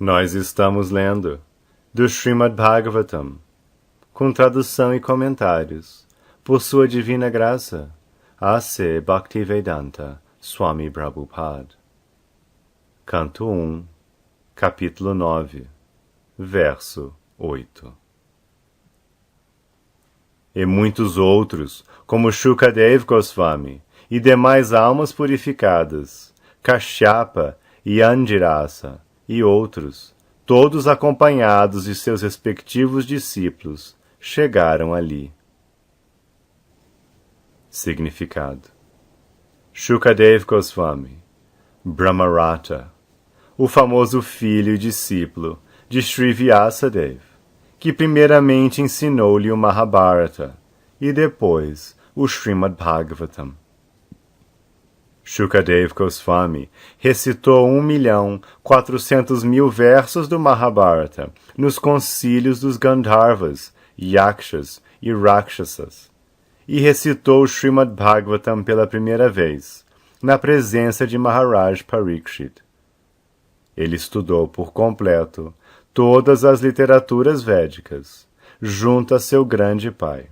Nós estamos lendo do Srimad Bhagavatam, com tradução e comentários, por sua divina graça, A.C. Bhaktivedanta Swami Prabhupada. Canto 1, capítulo 9, verso 8. E muitos outros, como Shukadev Goswami, e demais almas purificadas, Kashyapa e Andirasa, e outros, todos acompanhados de seus respectivos discípulos, chegaram ali. Significado: Shukadev Goswami, Brahmarata, o famoso filho e discípulo de Sri Vyasadeva, que primeiramente ensinou-lhe o Mahabharata e depois o Srimad Bhagavatam. Shukadev Goswami recitou 1.400.000 versos do Mahabharata nos concílios dos Gandharvas, Yakshas e Rakshasas, e recitou o Srimad Bhagavatam pela primeira vez, na presença de Maharaj Parikshit. Ele estudou por completo todas as literaturas védicas, junto a seu grande pai.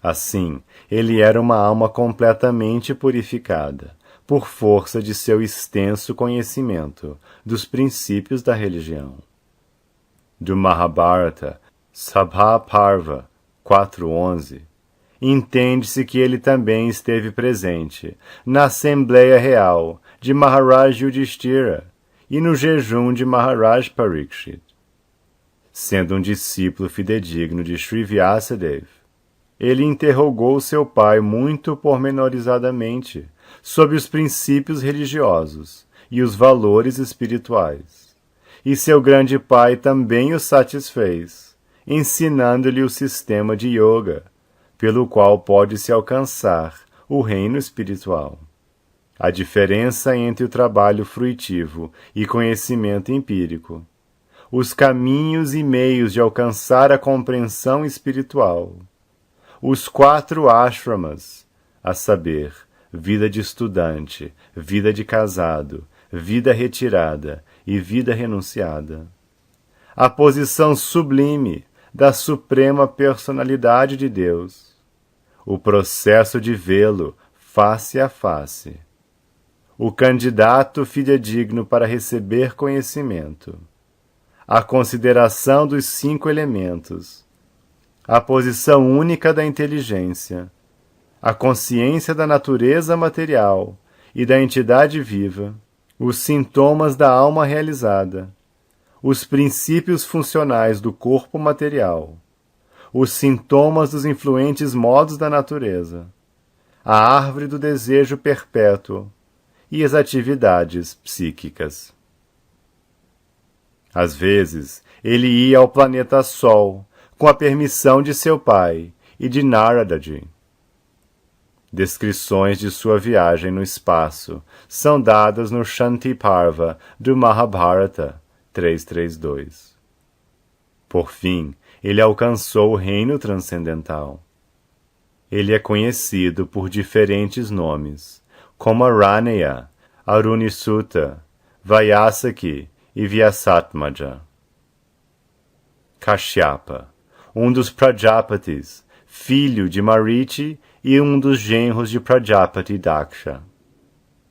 Assim, ele era uma alma completamente purificada, por força de seu extenso conhecimento dos princípios da religião. Do Mahabharata, Sabha Parva 4.11, entende-se que ele também esteve presente na Assembleia Real de Maharaj Yudhishthira e no jejum de Maharaj Parikshit. Sendo um discípulo fidedigno de Sri Vyasadeva, ele interrogou seu pai muito pormenorizadamente sobre os princípios religiosos e os valores espirituais, e seu grande pai também o satisfez, ensinando-lhe o sistema de yoga, pelo qual pode-se alcançar o reino espiritual. A diferença entre o trabalho fruitivo e conhecimento empírico, os caminhos e meios de alcançar a compreensão espiritual, os 4 ashramas, a saber, vida de estudante, vida de casado, vida retirada e vida renunciada. A posição sublime da suprema personalidade de Deus, o processo de vê-lo face a face, o candidato fidedigno para receber conhecimento, a consideração dos 5 elementos, a posição única da inteligência, a consciência da natureza material e da entidade viva, os sintomas da alma realizada, os princípios funcionais do corpo material, os sintomas dos influentes modos da natureza, a árvore do desejo perpétuo e as atividades psíquicas. Às vezes, ele ia ao planeta Sol, com a permissão de seu pai e de Naradaji. Descrições de sua viagem no espaço são dadas no Shanti Parva do Mahabharata 3.3.2. Por fim, ele alcançou o reino transcendental. Ele é conhecido por diferentes nomes, como Araneya, Arunisutta, Vyasaki e Vyasatmaja. Kashyapa, um dos Prajapatis, filho de Marichi e um dos genros de Prajapati Daksha.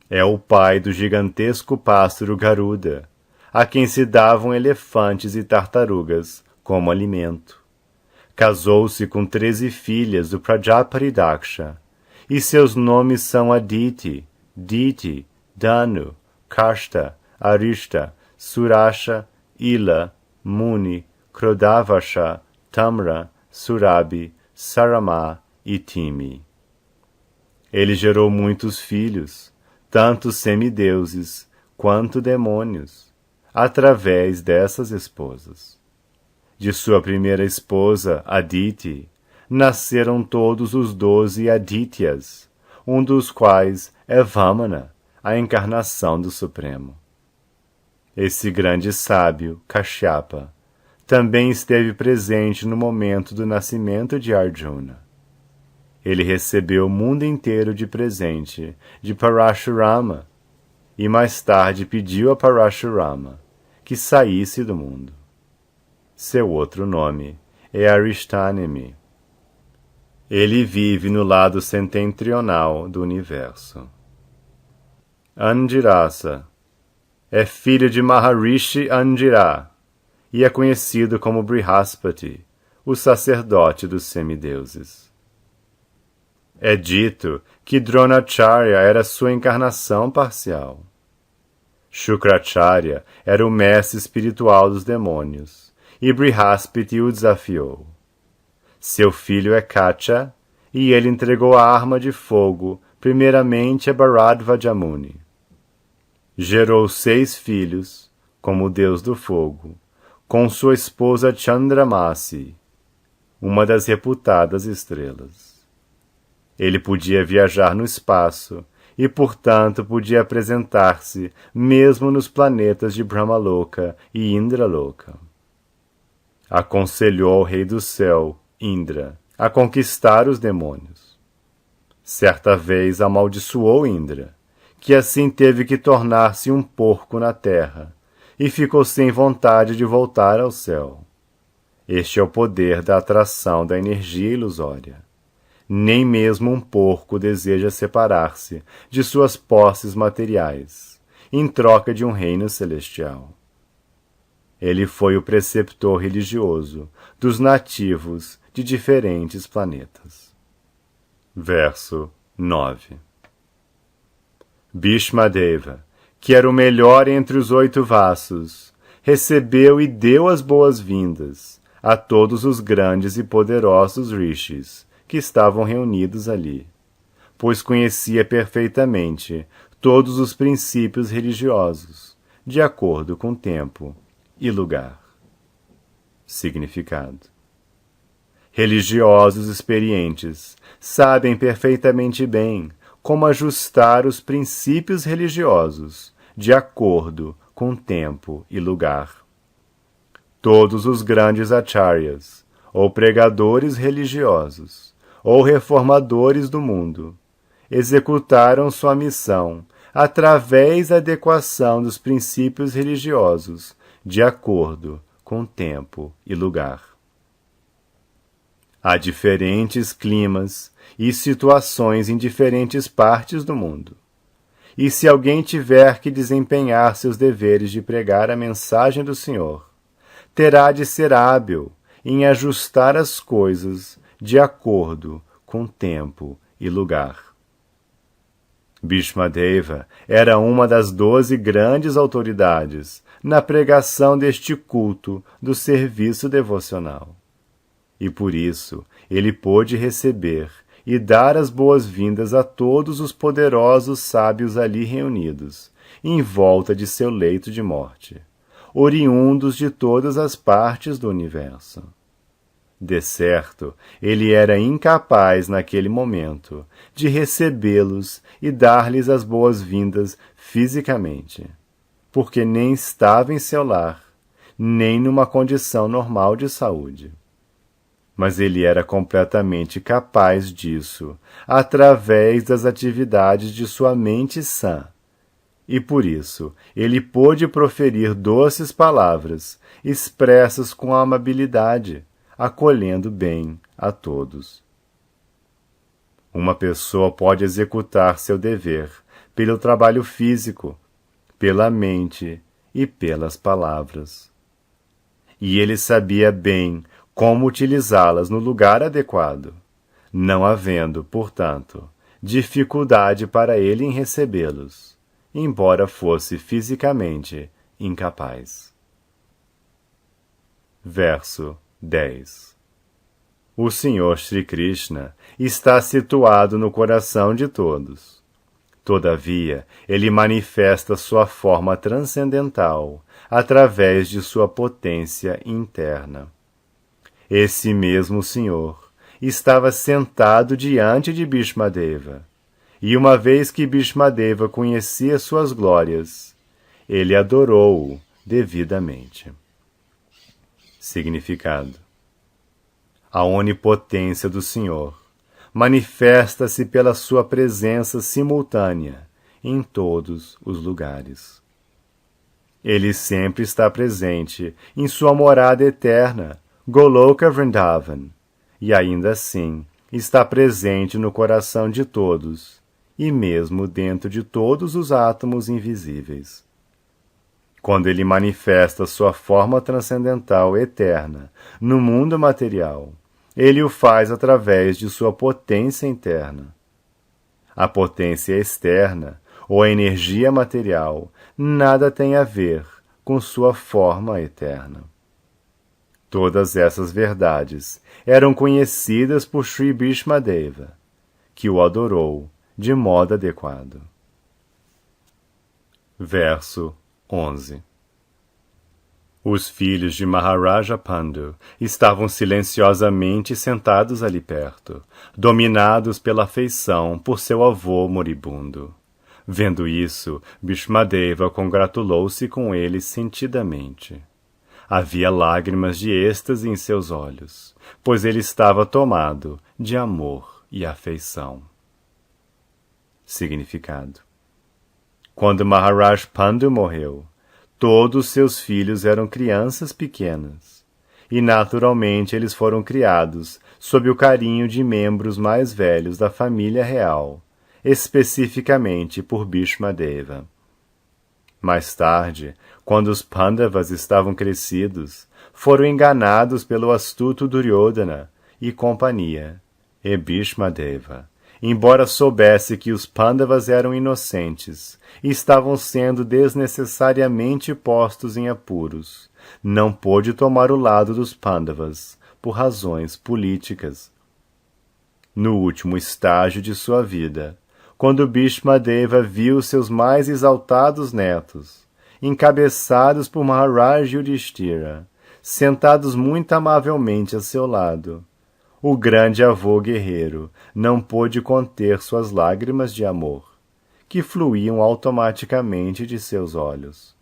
É o pai do gigantesco pássaro Garuda, a quem se davam elefantes e tartarugas como alimento. Casou-se com 13 filhas do Prajapati Daksha, e seus nomes são Aditi, Diti, Danu, Kashta, Arishta, Surasha, Ila, Muni, Krodavasha, Tamra, Surabi, Sarama e Timi. Ele gerou muitos filhos, tanto semideuses quanto demônios, através dessas esposas. De sua primeira esposa, Aditi, nasceram todos os 12 Adityas, um dos quais é Vamana, a encarnação do Supremo. Esse grande sábio, Kashyapa, também esteve presente no momento do nascimento de Arjuna. Ele recebeu o mundo inteiro de presente de Parashurama, e mais tarde pediu a Parashurama que saísse do mundo. Seu outro nome é Arishtanemi. Ele vive no lado setentrional do universo. Andirasa é filho de Maharishi Andira e é conhecido como Brihaspati, o sacerdote dos semideuses. É dito que Dronacharya era sua encarnação parcial. Shukracharya era o mestre espiritual dos demônios, e Brihaspati o desafiou. Seu filho é Kacha, e ele entregou a arma de fogo, primeiramente a Bharadvajamuni. Gerou 6 filhos, como o deus do fogo, com sua esposa Chandramasi, uma das reputadas estrelas. Ele podia viajar no espaço e, portanto, podia apresentar-se mesmo nos planetas de Brahmaloka e Indraloka. Aconselhou ao rei do céu, Indra, a conquistar os demônios. Certa vez amaldiçoou Indra, que assim teve que tornar-se um porco na terra, e ficou sem vontade de voltar ao céu. Este é o poder da atração da energia ilusória. Nem mesmo um porco deseja separar-se de suas posses materiais, em troca de um reino celestial. Ele foi o preceptor religioso dos nativos de diferentes planetas. Verso 9. Bhishmadeva, que era o melhor entre os 8 vassos, recebeu e deu as boas-vindas a todos os grandes e poderosos rishis que estavam reunidos ali, pois conhecia perfeitamente todos os princípios religiosos, de acordo com tempo e lugar. Significado: religiosos experientes sabem perfeitamente bem como ajustar os princípios religiosos de acordo com tempo e lugar. Todos os grandes acharyas, ou pregadores religiosos, ou reformadores do mundo, executaram sua missão através da adequação dos princípios religiosos de acordo com tempo e lugar. Há diferentes climas e situações em diferentes partes do mundo. E se alguém tiver que desempenhar seus deveres de pregar a mensagem do Senhor, terá de ser hábil em ajustar as coisas de acordo com tempo e lugar. Bhishmadeva era uma das 12 grandes autoridades na pregação deste culto do serviço devocional. E por isso ele pôde receber e dar as boas-vindas a todos os poderosos sábios ali reunidos, em volta de seu leito de morte, oriundos de todas as partes do universo. De certo, ele era incapaz naquele momento de recebê-los e dar-lhes as boas-vindas fisicamente, porque nem estava em seu lar, nem numa condição normal de saúde. Mas ele era completamente capaz disso, através das atividades de sua mente sã. E por isso, ele pôde proferir doces palavras, expressas com amabilidade, acolhendo bem a todos. Uma pessoa pode executar seu dever pelo trabalho físico, pela mente e pelas palavras. E ele sabia bem como utilizá-las no lugar adequado, não havendo, portanto, dificuldade para ele em recebê-los, embora fosse fisicamente incapaz. Verso 10. O Senhor Shri Krishna está situado no coração de todos. Todavia, ele manifesta sua forma transcendental através de sua potência interna. Esse mesmo Senhor estava sentado diante de Bhishmadeva, e uma vez que Bhishmadeva conhecia suas glórias, ele adorou-o devidamente. Significado: a onipotência do Senhor manifesta-se pela sua presença simultânea em todos os lugares. Ele sempre está presente em sua morada eterna, Goloka Vrindavan, e ainda assim está presente no coração de todos, e mesmo dentro de todos os átomos invisíveis. Quando ele manifesta sua forma transcendental eterna no mundo material, ele o faz através de sua potência interna. A potência externa, ou a energia material, nada tem a ver com sua forma eterna. Todas essas verdades eram conhecidas por Sri Bhishmadeva, que o adorou de modo adequado. Verso 11. Os filhos de Maharaja Pandu estavam silenciosamente sentados ali perto, dominados pela afeição por seu avô moribundo. Vendo isso, Bhishmadeva congratulou-se com eles sentidamente. Havia lágrimas de êxtase em seus olhos, pois ele estava tomado de amor e afeição. Significado: quando Maharaj Pandu morreu, todos seus filhos eram crianças pequenas, e naturalmente eles foram criados sob o carinho de membros mais velhos da família real, especificamente por Bhishmadeva. Mais tarde, quando os Pandavas estavam crescidos, foram enganados pelo astuto Duryodhana e companhia, e Bhishmadeva, embora soubesse que os Pandavas eram inocentes e estavam sendo desnecessariamente postos em apuros, não pôde tomar o lado dos Pandavas por razões políticas. No último estágio de sua vida, quando Bhishmadeva viu seus mais exaltados netos, encabeçados por Maharaj Yudhishthira, sentados muito amavelmente a seu lado, o grande avô guerreiro não pôde conter suas lágrimas de amor, que fluíam automaticamente de seus olhos.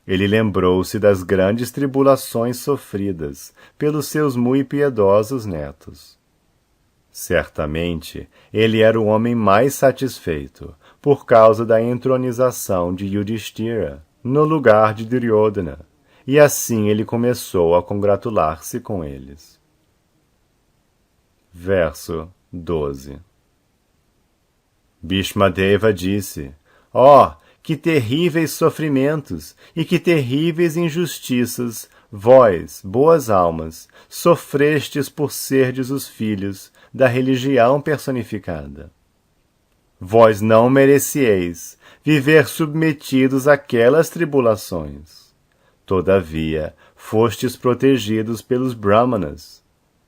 Ele lembrou-se das grandes tribulações sofridas pelos seus muito piedosos netos. Certamente, ele era o homem mais satisfeito por causa da entronização de Yudhishthira no lugar de Duryodhana, e assim ele começou a congratular-se com eles. Verso 12. Bhishmadeva disse: "Oh, que terríveis sofrimentos e que terríveis injustiças vós, boas almas, sofrestes por serdes os filhos da religião personificada. Vós não merecieis viver submetidos àquelas tribulações. Todavia, fostes protegidos pelos Brahmanas,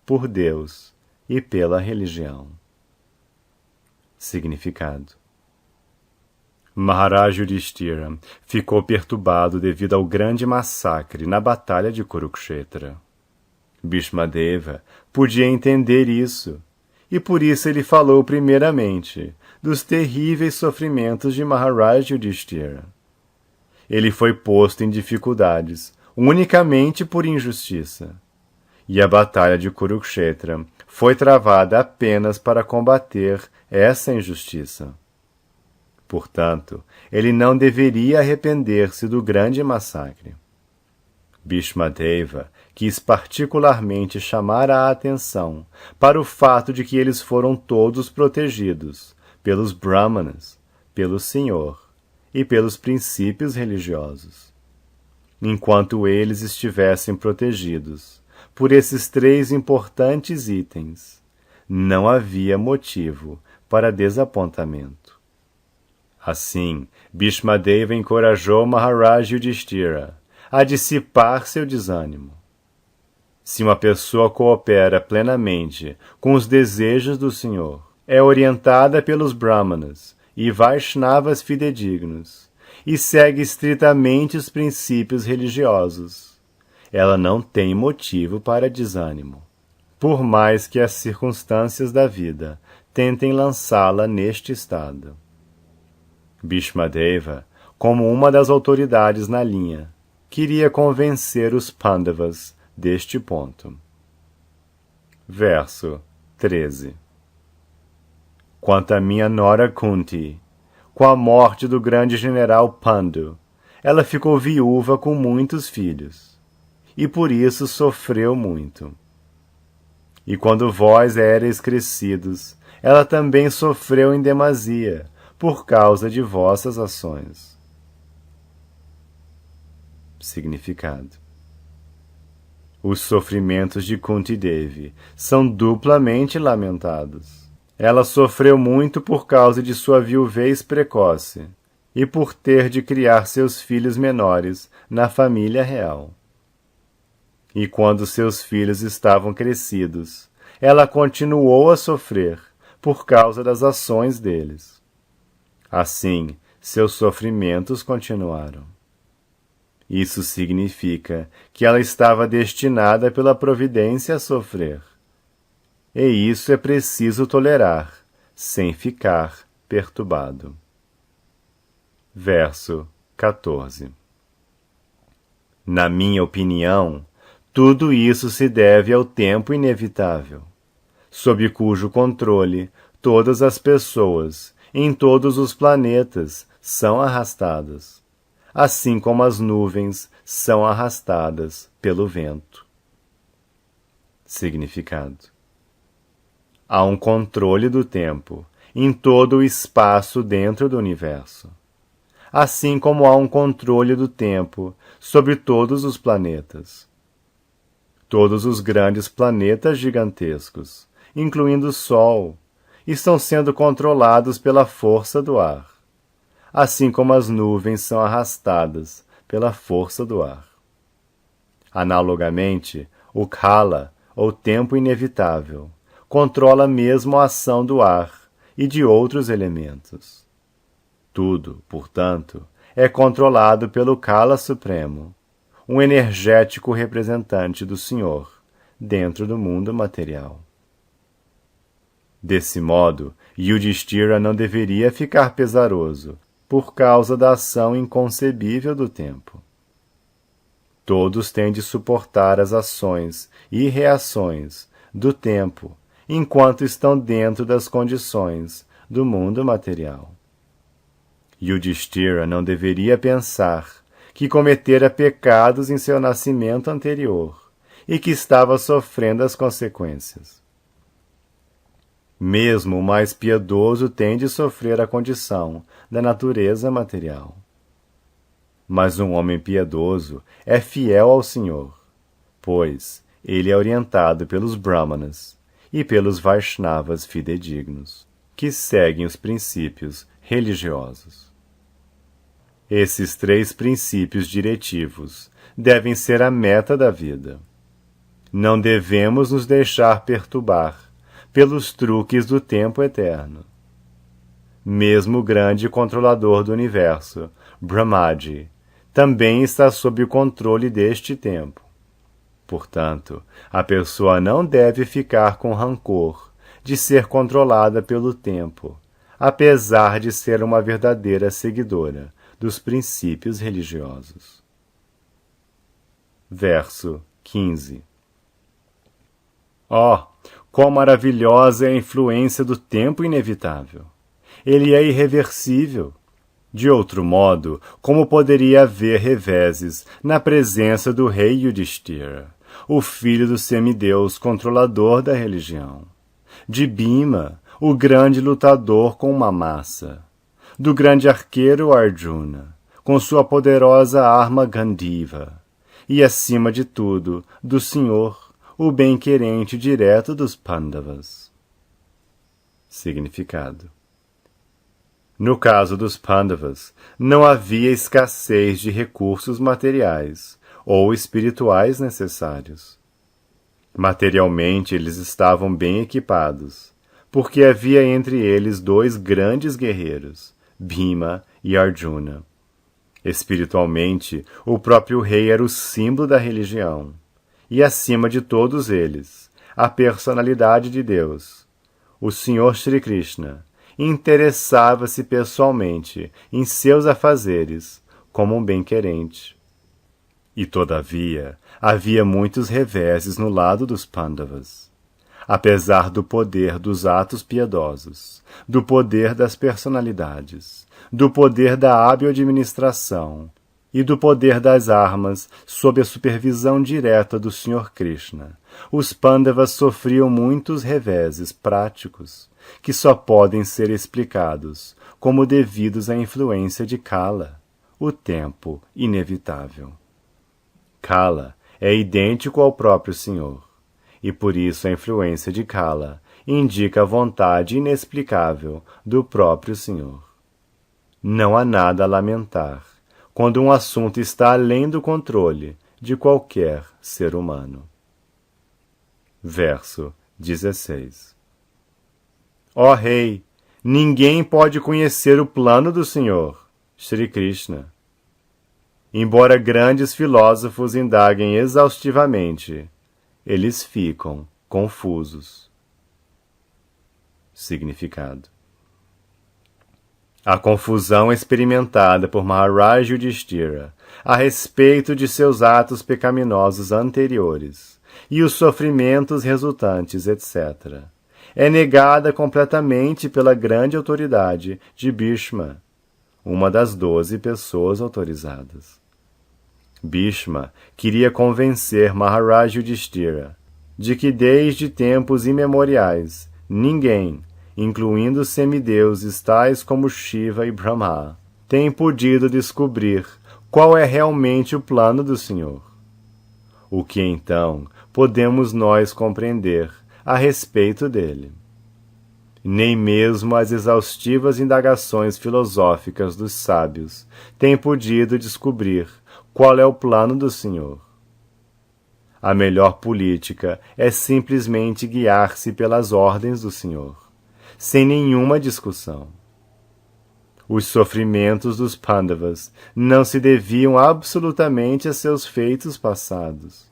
por Deus e pela religião." Significado: Maharaj Yudhishthira ficou perturbado devido ao grande massacre na batalha de Kurukshetra. Bhishmadeva podia entender isso, e por isso ele falou primeiramente dos terríveis sofrimentos de Maharaj Yudhishthira. Ele foi posto em dificuldades unicamente por injustiça, e a batalha de Kurukshetra foi travada apenas para combater essa injustiça. Portanto, ele não deveria arrepender-se do grande massacre. Bhishmadeva quis particularmente chamar a atenção para o fato de que eles foram todos protegidos pelos Brahmanas, pelo Senhor e pelos princípios religiosos. Enquanto eles estivessem protegidos por esses três importantes itens, não havia motivo para desapontamento. Assim, Bhishmadeva encorajou Maharaj Yudhishthira a dissipar seu desânimo. Se uma pessoa coopera plenamente com os desejos do Senhor, é orientada pelos Brahmanas e Vaishnavas fidedignos, e segue estritamente os princípios religiosos, ela não tem motivo para desânimo, por mais que as circunstâncias da vida tentem lançá-la neste estado. Bhishmadeva, como uma das autoridades na linha, queria convencer os Pandavas deste ponto. Verso 13. Quanto à minha nora Kunti, com a morte do grande general Pandu, ela ficou viúva com muitos filhos, e por isso sofreu muito. E quando vós éreis crescidos, ela também sofreu em demasia, por causa de vossas ações. Significado: os sofrimentos de Kunti Devi são duplamente lamentados. Ela sofreu muito por causa de sua viuvez precoce e por ter de criar seus filhos menores na família real. E quando seus filhos estavam crescidos, ela continuou a sofrer por causa das ações deles. Assim, seus sofrimentos continuaram. Isso significa que ela estava destinada pela providência a sofrer. E isso é preciso tolerar, sem ficar perturbado. Verso 14. Na minha opinião, tudo isso se deve ao tempo inevitável, sob cujo controle todas as pessoas, em todos os planetas, são arrastadas, assim como as nuvens são arrastadas pelo vento. Significado: há um controle do tempo em todo o espaço dentro do universo, assim como há um controle do tempo sobre todos os planetas. Todos os grandes planetas gigantescos, incluindo o Sol, estão sendo controlados pela força do ar, assim como as nuvens são arrastadas pela força do ar. Analogamente, o Kala, ou tempo inevitável, controla mesmo a ação do ar e de outros elementos. Tudo, portanto, é controlado pelo Kala Supremo, um energético representante do Senhor, dentro do mundo material. Desse modo, Yudhishthira não deveria ficar pesaroso, por causa da ação inconcebível do tempo. Todos têm de suportar as ações e reações do tempo, enquanto estão dentro das condições do mundo material. Yudhishthira não deveria pensar que cometera pecados em seu nascimento anterior e que estava sofrendo as consequências. Mesmo o mais piedoso tem de sofrer a condição da natureza material. Mas um homem piedoso é fiel ao Senhor, pois ele é orientado pelos Brahmanas e pelos Vaishnavas fidedignos, que seguem os princípios religiosos. Esses 3 princípios diretivos devem ser a meta da vida. Não devemos nos deixar perturbar pelos truques do tempo eterno. Mesmo o grande controlador do universo, Brahmaji, também está sob o controle deste tempo. Portanto, a pessoa não deve ficar com rancor de ser controlada pelo tempo, apesar de ser uma verdadeira seguidora dos princípios religiosos. Verso 15. Oh, quão maravilhosa é a influência do tempo inevitável! Ele é irreversível. De outro modo, como poderia haver reveses na presença do rei Yudhishthira, o filho do semideus controlador da religião, de Bhima, o grande lutador com uma massa, do grande arqueiro Arjuna, com sua poderosa arma Gandiva, e, acima de tudo, do Senhor, o bem-querente direto dos Pandavas. Significado: no caso dos Pandavas, não havia escassez de recursos materiais ou espirituais necessários. Materialmente eles estavam bem equipados, porque havia entre eles 2 grandes guerreiros, Bhima e Arjuna. Espiritualmente, o próprio rei era o símbolo da religião, e acima de todos eles, a personalidade de Deus, o Senhor Shri Krishna, interessava-se pessoalmente em seus afazeres como um bem-querente. E, todavia, havia muitos reveses no lado dos Pandavas. Apesar do poder dos atos piedosos, do poder das personalidades, do poder da hábil administração e do poder das armas sob a supervisão direta do Sr. Krishna, os Pandavas sofriam muitos reveses práticos que só podem ser explicados como devidos à influência de Kala, o tempo inevitável. Kala é idêntico ao próprio Senhor, e por isso a influência de Kala indica a vontade inexplicável do próprio Senhor. Não há nada a lamentar quando um assunto está além do controle de qualquer ser humano. Verso 16. Ó Rei, ninguém pode conhecer o plano do Senhor, Shri Krishna. Embora grandes filósofos indaguem exaustivamente, eles ficam confusos. Significado. A confusão experimentada por Maharaj Yudhishthira a respeito de seus atos pecaminosos anteriores e os sofrimentos resultantes, etc., é negada completamente pela grande autoridade de Bhishma, uma das 12 pessoas autorizadas. Bhishma queria convencer Maharaj Yudhishthira de que desde tempos imemoriais ninguém, incluindo semideuses tais como Shiva e Brahma, tem podido descobrir qual é realmente o plano do Senhor. O que então podemos nós compreender a respeito dele? Nem mesmo as exaustivas indagações filosóficas dos sábios têm podido descobrir qual é o plano do Senhor. A melhor política é simplesmente guiar-se pelas ordens do Senhor, sem nenhuma discussão. Os sofrimentos dos Pandavas não se deviam absolutamente a seus feitos passados.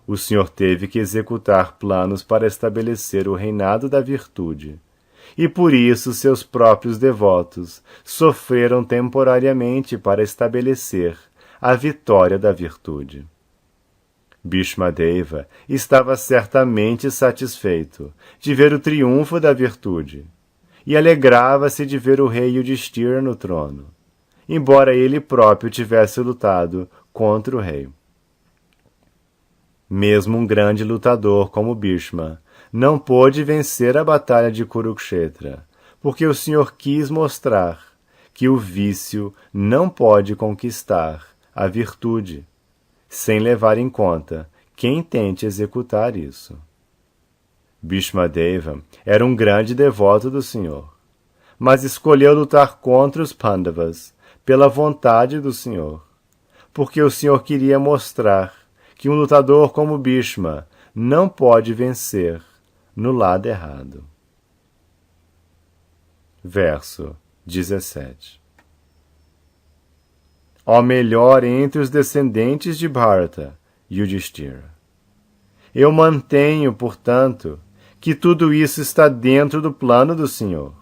O Senhor teve que executar planos para estabelecer o reinado da virtude, e por isso seus próprios devotos sofreram temporariamente para estabelecer a vitória da virtude. Bhishmadeva estava certamente satisfeito de ver o triunfo da virtude, e alegrava-se de ver o rei Yudhishthira no trono, embora ele próprio tivesse lutado contra o rei. Mesmo um grande lutador como Bhishma não pôde vencer a batalha de Kurukshetra, porque o Senhor quis mostrar que o vício não pode conquistar a virtude, sem levar em conta quem tente executar isso. Bhishmadeva era um grande devoto do Senhor, mas escolheu lutar contra os Pandavas pela vontade do Senhor, porque o Senhor queria mostrar que um lutador como Bhishma não pode vencer no lado errado. Verso 17. Ó melhor entre os descendentes de Bharata, Yudhishthira. Eu mantenho, portanto, que tudo isso está dentro do plano do Senhor.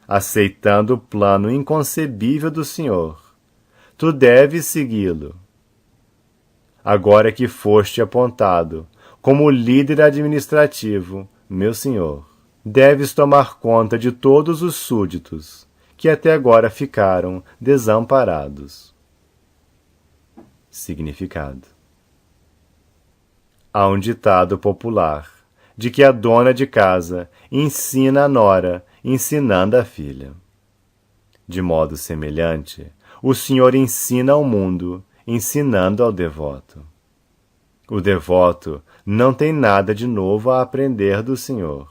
Aceitando o plano inconcebível do Senhor, tu deves segui-lo. Agora que foste apontado como líder administrativo, meu senhor, deves tomar conta de todos os súditos que até agora ficaram desamparados. Significado. Há um ditado popular de que a dona de casa ensina a nora ensinando a filha. De modo semelhante, o Senhor ensina ao mundo ensinando ao devoto. O devoto não tem nada de novo a aprender do Senhor,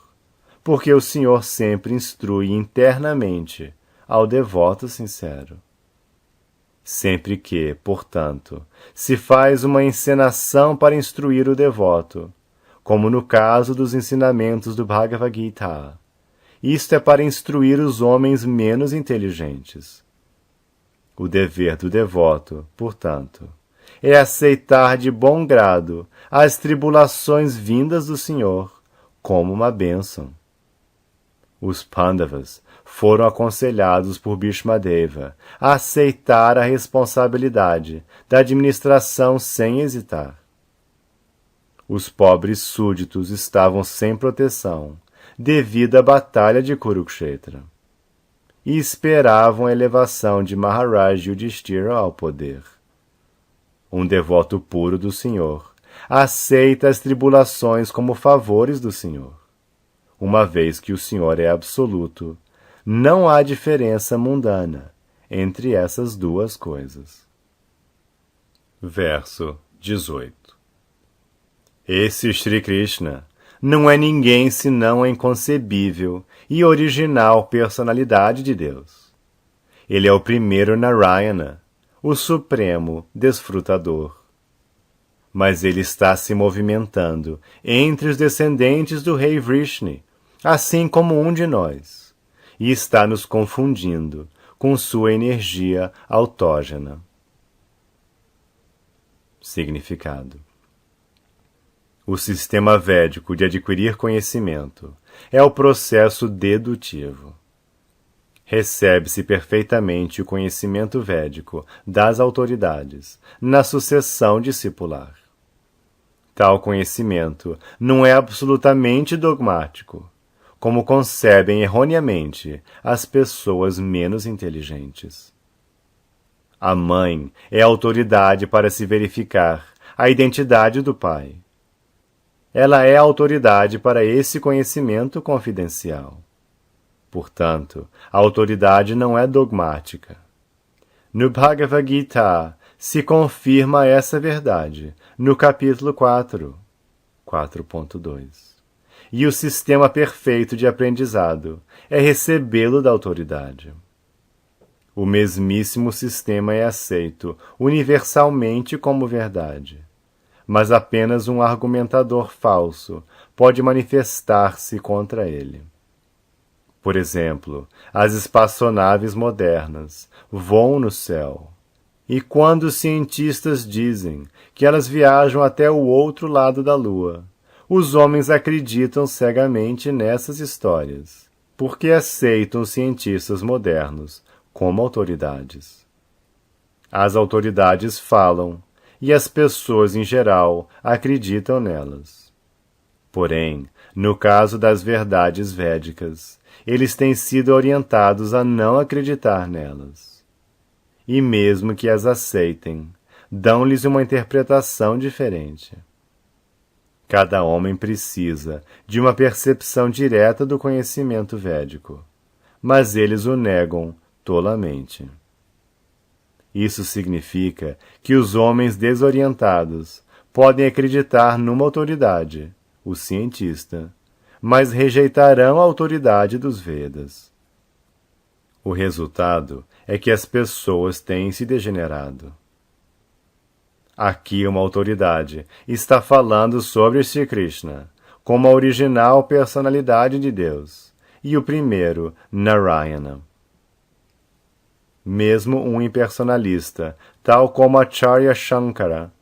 porque o Senhor sempre instrui internamente ao devoto sincero. Sempre que, portanto, se faz uma encenação para instruir o devoto, como no caso dos ensinamentos do Bhagavad Gita, isto é para instruir os homens menos inteligentes. O dever do devoto, portanto, é aceitar de bom grado as tribulações vindas do Senhor como uma bênção. Os Pandavas foram aconselhados por Bhishmadeva a aceitar a responsabilidade da administração sem hesitar. Os pobres súditos estavam sem proteção devido à batalha de Kurukshetra. e esperavam a elevação de Maharaj Yudhishthira ao poder. Um devoto puro do Senhor aceita as tribulações como favores do Senhor. Uma vez que o Senhor é absoluto, não há diferença mundana entre essas duas coisas. Verso 18. Esse Shri Krishna não é ninguém senão a inconcebível e original personalidade de Deus. Ele é o primeiro Narayana, o supremo desfrutador. Mas ele está se movimentando entre os descendentes do rei Vrishni, assim como um de nós, e está nos confundindo com sua energia autógena. Significado: o sistema védico de adquirir conhecimento é o processo dedutivo. Recebe-se perfeitamente o conhecimento védico das autoridades na sucessão discipular. Tal conhecimento não é absolutamente dogmático, como concebem erroneamente as pessoas menos inteligentes. A mãe é autoridade para se verificar a identidade do pai. Ela é autoridade para esse conhecimento confidencial. Portanto, a autoridade não é dogmática. No Bhagavad Gita se confirma essa verdade no capítulo 4, 4.2. E o sistema perfeito de aprendizado é recebê-lo da autoridade. O mesmíssimo sistema é aceito universalmente como verdade, mas apenas um argumentador falso pode manifestar-se contra ele. Por exemplo, as espaçonaves modernas voam no céu, e quando os cientistas dizem que elas viajam até o outro lado da Lua, os homens acreditam cegamente nessas histórias, porque aceitam os cientistas modernos como autoridades. As autoridades falam, e as pessoas em geral acreditam nelas. Porém, no caso das verdades védicas, eles têm sido orientados a não acreditar nelas. E mesmo que as aceitem, dão-lhes uma interpretação diferente. Cada homem precisa de uma percepção direta do conhecimento védico, mas eles o negam tolamente. Isso significa que os homens desorientados podem acreditar numa autoridade, o cientista, mas rejeitarão a autoridade dos Vedas. O resultado é que as pessoas têm se degenerado. Aqui uma autoridade está falando sobre Shri Krishna, como a original personalidade de Deus, e o primeiro Narayana. Mesmo um impersonalista, tal como Acharya Shankara,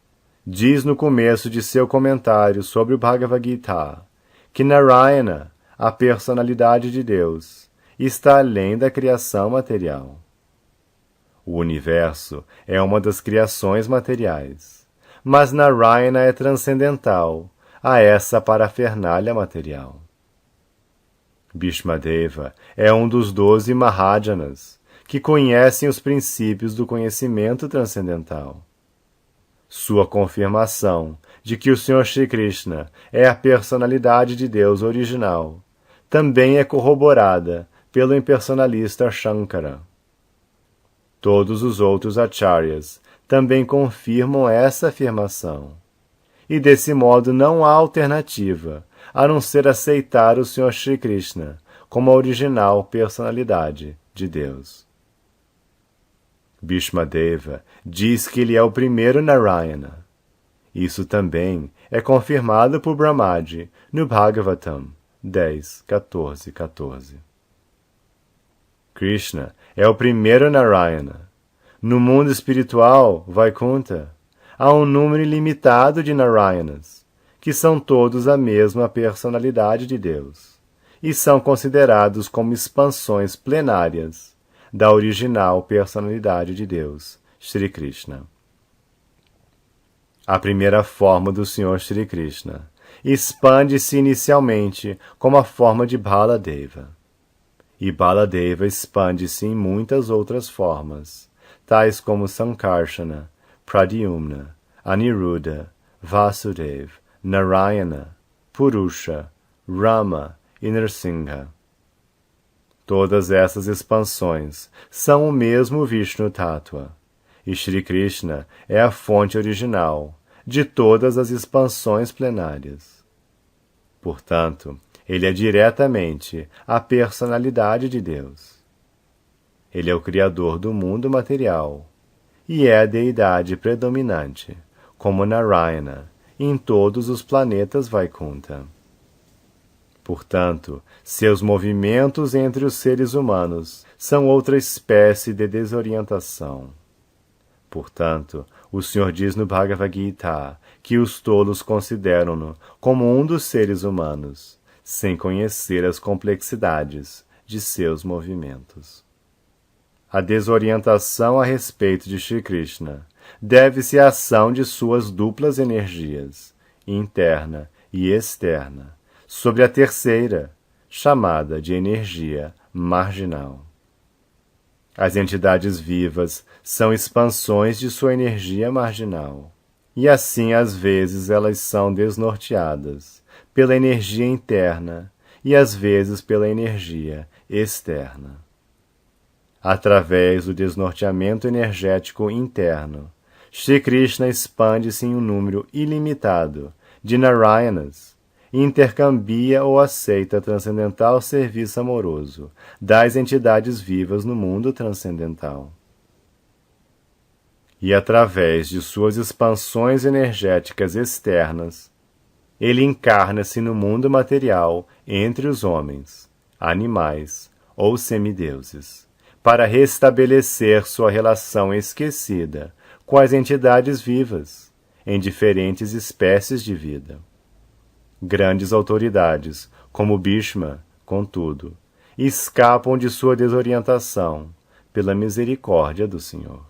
diz no começo de seu comentário sobre o Bhagavad Gita que Narayana, a personalidade de Deus, está além da criação material. O universo é uma das criações materiais, mas Narayana é transcendental a essa parafernália material. Bhishmadeva é um dos 12 Mahajanas, que conhecem os princípios do conhecimento transcendental. Sua confirmação de que o Senhor Shri Krishna é a personalidade de Deus original também é corroborada pelo impersonalista Shankara. Todos os outros acharyas também confirmam essa afirmação, e desse modo não há alternativa a não ser aceitar o Senhor Shri Krishna como a original personalidade de Deus. Bhishmadeva diz que ele é o primeiro Narayana. Isso também é confirmado por Brahmaji no Bhagavatam 10, 14, 14. Krishna é o primeiro Narayana. No mundo espiritual, Vaikuntha, há um número ilimitado de Narayanas, que são todos a mesma personalidade de Deus, e são considerados como expansões plenárias da original personalidade de Deus, Shri Krishna. A primeira forma do Senhor Shri Krishna expande-se inicialmente como a forma de Baladeva. e Baladeva expande-se em muitas outras formas, tais como Sankarsana, Pradyumna, Aniruddha, Vasudeva, Narayana, Purusha, Rama e Nrsimha. Todas essas expansões são o mesmo Vishnu Tattva, e Shri Krishna é a fonte original de todas as expansões plenárias. Portanto, ele é diretamente a personalidade de Deus. Ele é o Criador do mundo material e é a deidade predominante, como Narayana, em todos os planetas Vaikuntha. Portanto, seus movimentos entre os seres humanos são outra espécie de desorientação. Portanto, o Senhor diz no Bhagavad Gita que os tolos consideram-no como um dos seres humanos, sem conhecer as complexidades de seus movimentos. A desorientação a respeito de Shri Krishna deve-se à ação de suas duplas energias, interna e externa, sobre a terceira, chamada de energia marginal. As entidades vivas são expansões de sua energia marginal, e assim às vezes elas são desnorteadas pela energia interna e às vezes pela energia externa. Através do desnorteamento energético interno, Shri Krishna expande-se em um número ilimitado de Narayanas e intercambia ou aceita transcendental serviço amoroso das entidades vivas no mundo transcendental. E através de suas expansões energéticas externas, ele encarna-se no mundo material entre os homens, animais ou semideuses, para restabelecer sua relação esquecida com as entidades vivas, em diferentes espécies de vida. Grandes autoridades, como Bhishma, contudo, escapam de sua desorientação pela misericórdia do Senhor.